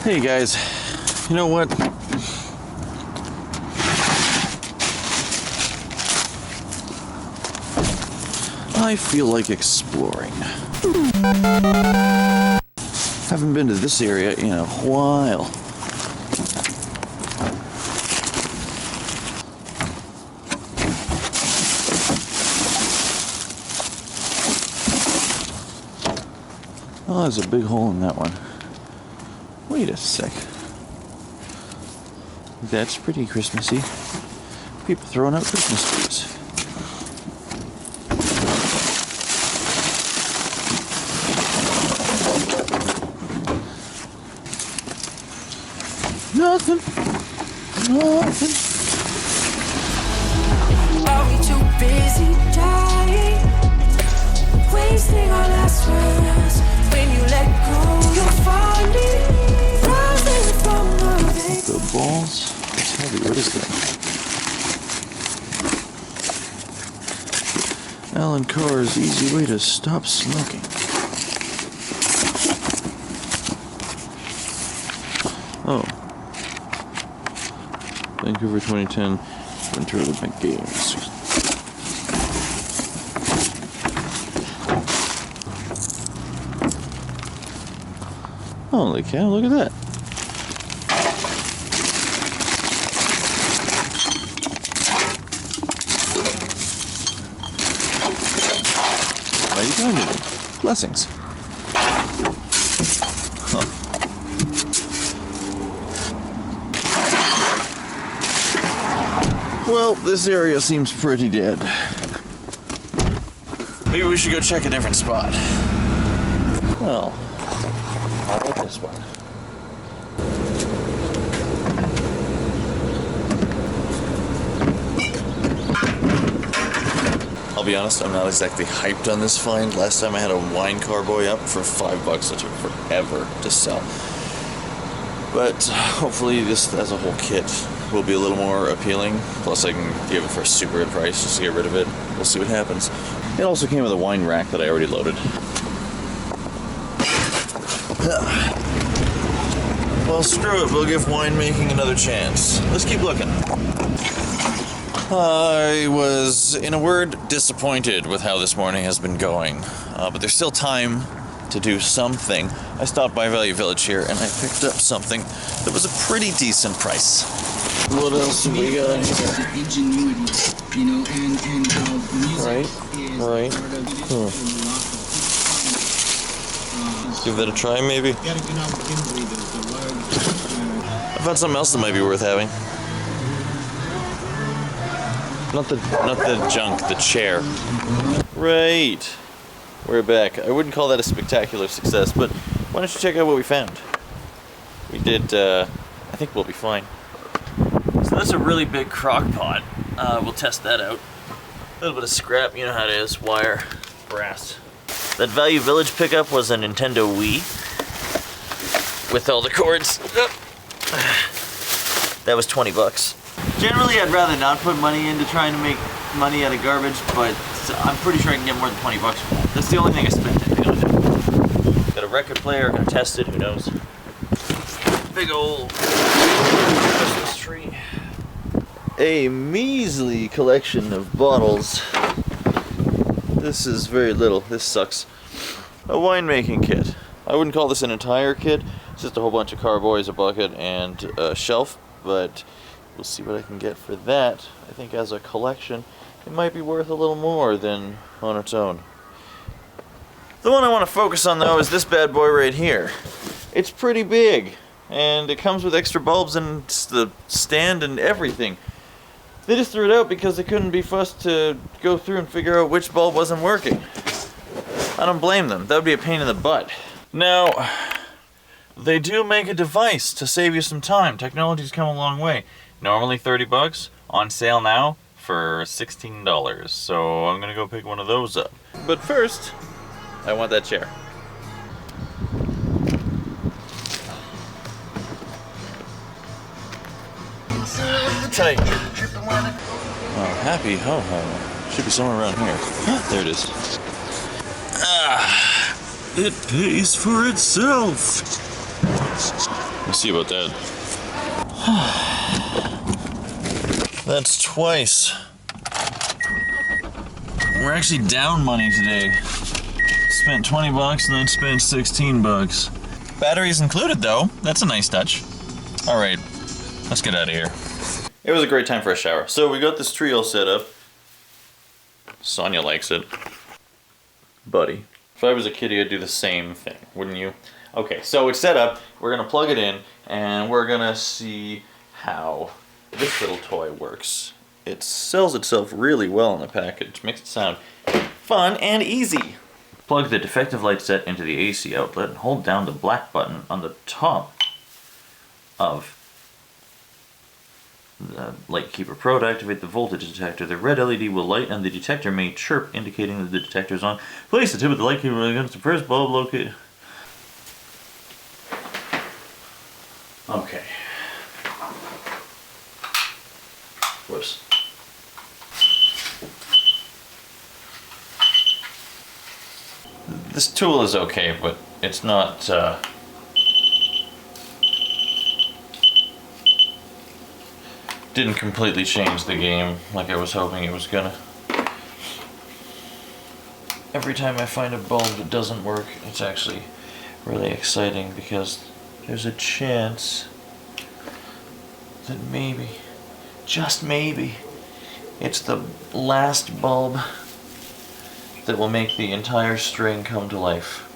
Hey guys, you know what? I feel like exploring. Haven't been to this area in a while. Oh, there's a big hole in that one. Wait a sec. That's pretty Christmassy. People throwing out Christmas trees. Nothing. Are we too busy dying? Wasting our last words. When you let go, you'll find me rising from the veins. The balls? It's heavy. What is that? Alan Carr's easy way to stop smoking. Oh. Vancouver 2010 Winter Olympic Games. Holy cow, look at that. Why are you going to them? Blessings. Huh. Well, this area seems pretty dead. Maybe we should go check a different spot. Well, I like this one. I'll be honest, I'm not exactly hyped on this find. Last time I had a wine carboy up for $5. It took forever to sell. But hopefully this as a whole kit will be a little more appealing. Plus I can give it for a super good price just to get rid of it. We'll see what happens. It also came with a wine rack that I already loaded. Well, screw it. We'll give winemaking another chance. Let's keep looking. I was, in a word, disappointed with how this morning has been going. But there's still time to do something. I stopped by Value Village here and I picked up something that was a pretty decent price. What else have we got here? Ingenuity, you know, and music Right. Give that a try, maybe? I found something else that might be worth having. Not the junk, the chair. Right. We're back. I wouldn't call that a spectacular success, but why don't you check out what we found? We did, I think we'll be fine. So that's a really big crock pot. We'll test that out. A little bit of scrap, you know how it is, wire, brass. That Value Village pickup was a Nintendo Wii with all the cords. That was $20. Generally, I'd rather not put money into trying to make money out of garbage, but I'm pretty sure I can get more than $20 for that. That's the only thing I spent anything on it. Got a record player, gonna test it, who knows. Big old Christmas tree. A measly collection of bottles. This is very little. This sucks. A winemaking kit. I wouldn't call this an entire kit. It's just a whole bunch of carboys, a bucket, and a shelf. But we'll see what I can get for that. I think as a collection, it might be worth a little more than on its own. The one I want to focus on, though, is this bad boy right here. It's pretty big, and it comes with extra bulbs and the stand and everything. They just threw it out because they couldn't be fussed to go through and figure out which bulb wasn't working. I don't blame them. That would be a pain in the butt. Now, they do make a device to save you some time. Technology's come a long way. Normally $30, on sale now for $16. So I'm gonna go pick one of those up. But first, I want that chair. Tight. Oh, happy ho ho. Should be somewhere around here. There it is. It pays for itself. We'll see about that. That's twice. We're actually down money today. Spent 20 bucks and then spent 16 bucks. Batteries included though. That's a nice touch. All right, let's get out of here. It was a great time for a shower. So we got this tree all set up. Sonia likes it. Buddy. If I was a kitty, I'd do the same thing, wouldn't you? Okay, so it's set up. We're gonna plug it in and we're gonna see how this little toy works. It sells itself really well in the package. Makes it sound fun and easy. Plug the defective light set into the AC outlet and hold down the black button on the top of the Light Keeper Pro to activate the voltage detector. The red LED will light and the detector may chirp, indicating that the detector is on. Place the tip of the Light Keeper against the first bulb located. Okay. Whoops. This tool is okay, but it's not, didn't completely change the game like I was hoping it was gonna. Every time I find a bulb that doesn't work, it's actually really exciting because there's a chance that maybe, just maybe, it's the last bulb that will make the entire string come to life.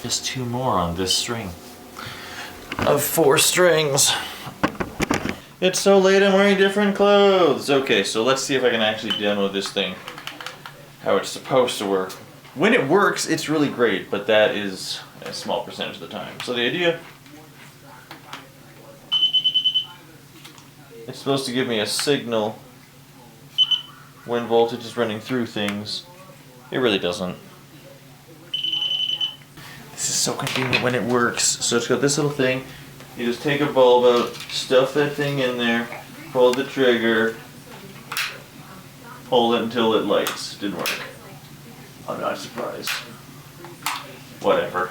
Just 2 more on this string of 4 strings. It's so late, I'm wearing different clothes. Okay, so let's see if I can actually demo this thing how it's supposed to work. When it works, it's really great, but that is a small percentage of the time. So the idea, it's supposed to give me a signal when voltage is running through things. It really doesn't. This is so convenient when it works. So it's got this little thing. You just take a bulb out, stuff that thing in there, pull the trigger, hold it until it lights. Didn't work. I'm not surprised. Whatever.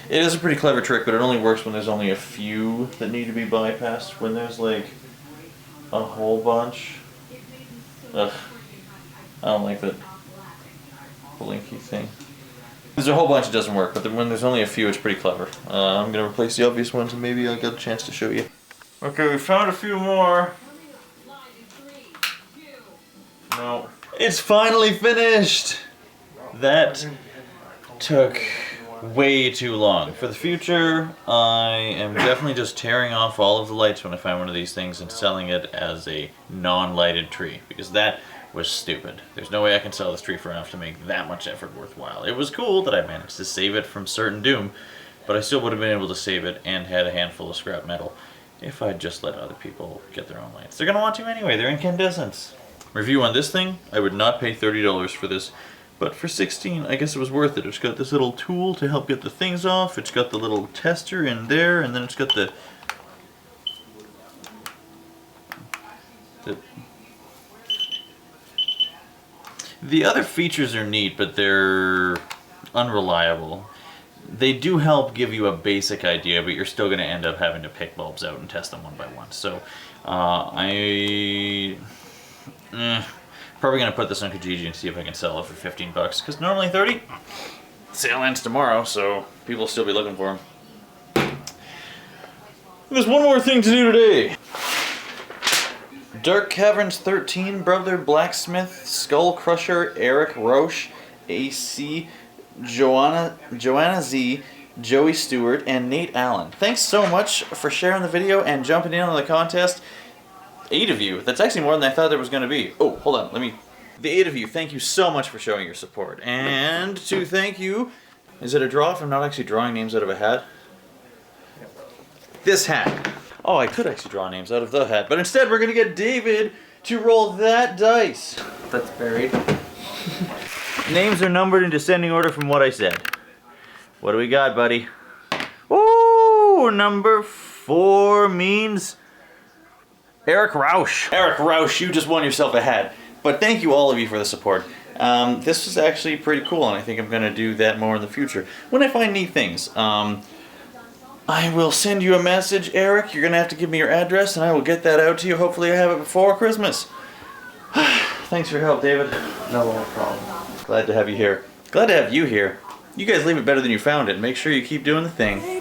It is a pretty clever trick, but it only works when there's only a few that need to be bypassed. When there's like a whole bunch. Ugh. I don't like that blinky thing. There's a whole bunch that doesn't work, but when there's only a few, it's pretty clever. I'm going to replace the obvious ones and maybe I'll get a chance to show you. Okay, we found a few more. No. It's finally finished! That took way too long. For the future, I am definitely just tearing off all of the lights when I find one of these things and selling it as a non-lighted tree, because that was stupid. There's no way I can sell this tree for enough to make that much effort worthwhile. It was cool that I managed to save it from certain doom, but I still would have been able to save it and had a handful of scrap metal if I'd just let other people get their own lights. They're gonna want to anyway, they're incandescents. Review on this thing, I would not pay $30 for this, but for $16, I guess it was worth it. It's got this little tool to help get the things off, it's got the little tester in there, and then it's got the other features are neat, but they're unreliable. They do help give you a basic idea, but you're still going to end up having to pick bulbs out and test them one by one. So, probably going to put this on Kijiji and see if I can sell it for 15 bucks, because normally 30. Sale ends tomorrow, so people will still be looking for them. There's one more thing to do today. Dark Caverns 13, Brother Blacksmith, Skull Crusher, Eric Roche, AC, Joanna Z, Joey Stewart, and Nate Allen. Thanks so much for sharing the video and jumping in on the contest. 8 of you. That's actually more than I thought there was going to be. Oh, hold on. The 8 of you, thank you so much for showing your support. And to thank you, is it a draw if I'm not actually drawing names out of a hat? This hat. Oh, I could actually draw names out of the hat, but instead we're going to get David to roll that dice. That's buried. Names are numbered in descending order from what I said. What do we got, buddy? Ooh, number 4 means Eric Rausch. Eric Rausch, you just won yourself a hat. But thank you all of you for the support. This was actually pretty cool, and I think I'm going to do that more in the future when I find neat things. I will send you a message, Eric. You're going to have to give me your address, and I will get that out to you. Hopefully I have it before Christmas. Thanks for your help, David. No problem. Glad to have you here. Glad to have you here. You guys leave it better than you found it. Make sure you keep doing the thing.